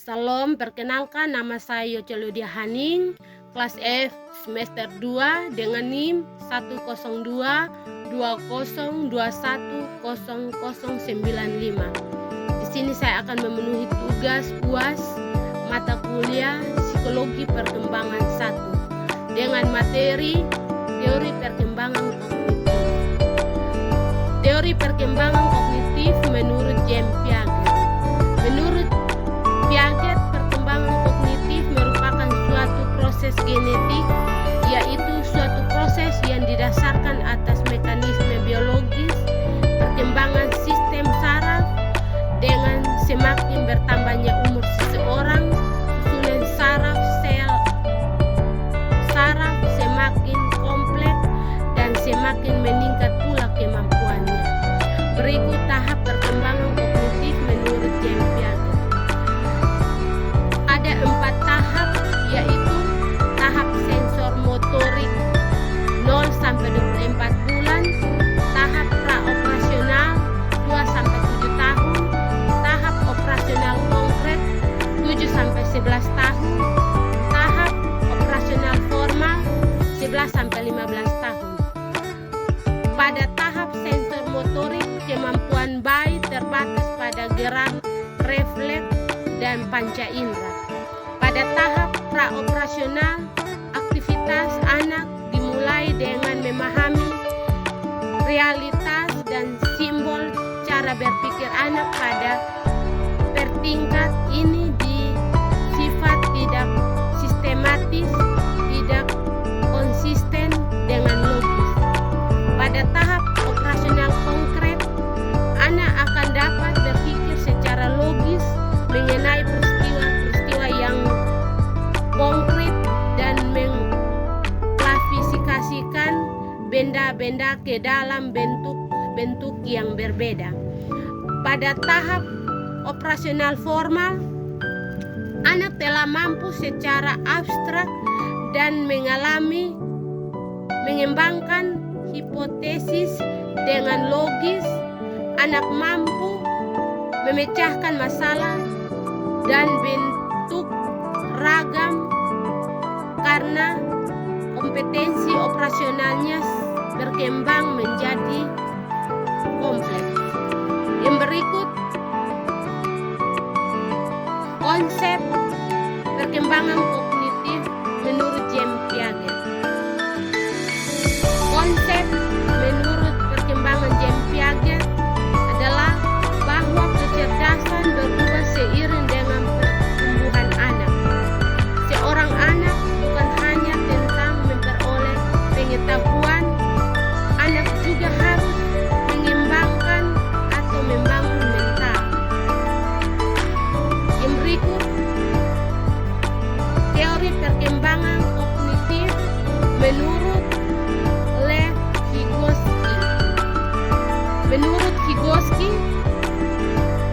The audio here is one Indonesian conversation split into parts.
Salam, perkenalkan nama saya Yoceludia Haning, kelas F semester 2 dengan NIM 10220210095. Di sini saya akan memenuhi tugas UAS mata kuliah Psikologi Perkembangan 1 dengan materi Teori Perkembangan Kognitif. Teori perkembangan kognitif menurut James Piaget. Menurut Piaget, perkembangan kognitif merupakan suatu proses genetik, yaitu suatu proses yang didasarkan atas mekanisme biologis perkembangan sistem saraf. Dengan semakin bertambahnya umur seseorang, susunan saraf semakin kompleks dan semakin meningkat pula kemampuannya. Berikut tahap perkembangan kognitif menurut James Piaget. Ada 4 tahap, yaitu tahap sensor motorik 0 sampai 24 bulan, tahap praoperasional 2 sampai 7 tahun, tahap operasional konkret 7 sampai 11 tahun, tahap operasional formal 11 sampai 15 tahun. Pada tahap sensor motorik, kemampuan bayi terbatas pada gerak, refleks, dan panca indera. Pada tahap praoperasional, aktivitas anak dimulai dengan memahami realitas dan simbol. Cara berpikir anak pada pertingkat ini sifat tidak sistematis, tidak konsisten dengan logis. Pada tahap operasional konkret, anak akan dapat berpikir secara logis mengenai peristiwa-peristiwa yang konkret dan mengklasifikasikan benda-benda ke dalam bentuk yang berbeda. Pada tahap operasional formal, anak telah mampu secara abstrak dan mengembangkan hipotesis dengan logis. Anak mampu memecahkan masalah dan bentuk ragam karena kompetensi operasionalnya berkembang menjadi kompleks. Yang berikut konsep perkembangan kognitif menurut James Piaget. Konsep menurut perkembangan James Piaget adalah bahwa kecerdasan berubah seiring dengan pertumbuhan anak. Seorang anak bukan hanya tentang memperoleh pengetahuan, anak juga harus mengembangkan atau membangun mental. Yang berikut teori perkembangan kognitif menurut Lev Vygotsky. Menurut Vygotsky,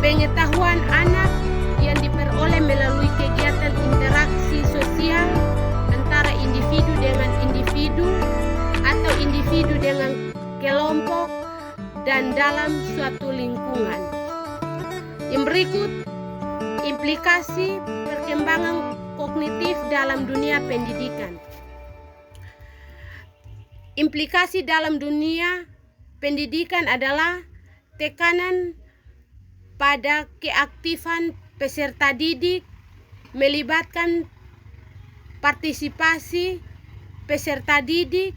pengetahuan anak yang diperoleh melalui kegiatan interaksi sosial antara individu dengan individu atau individu dengan kelompok dan dalam suatu lingkungan. Yang berikut implikasi perkembangan kognitif dalam dunia pendidikan. Implikasi dalam dunia pendidikan adalah tekanan pada keaktifan peserta didik, melibatkan partisipasi peserta didik,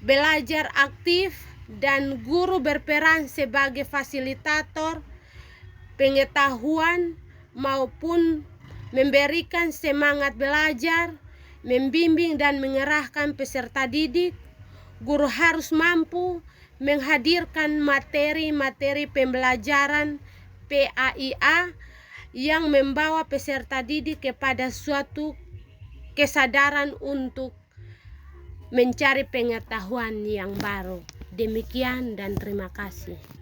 belajar aktif, dan guru berperan sebagai fasilitator pengetahuan maupun memberikan semangat belajar, membimbing dan mengerahkan peserta didik. Guru harus mampu menghadirkan materi-materi pembelajaran PAIA yang membawa peserta didik kepada suatu kesadaran untuk mencari pengetahuan yang baru. Demikian dan terima kasih.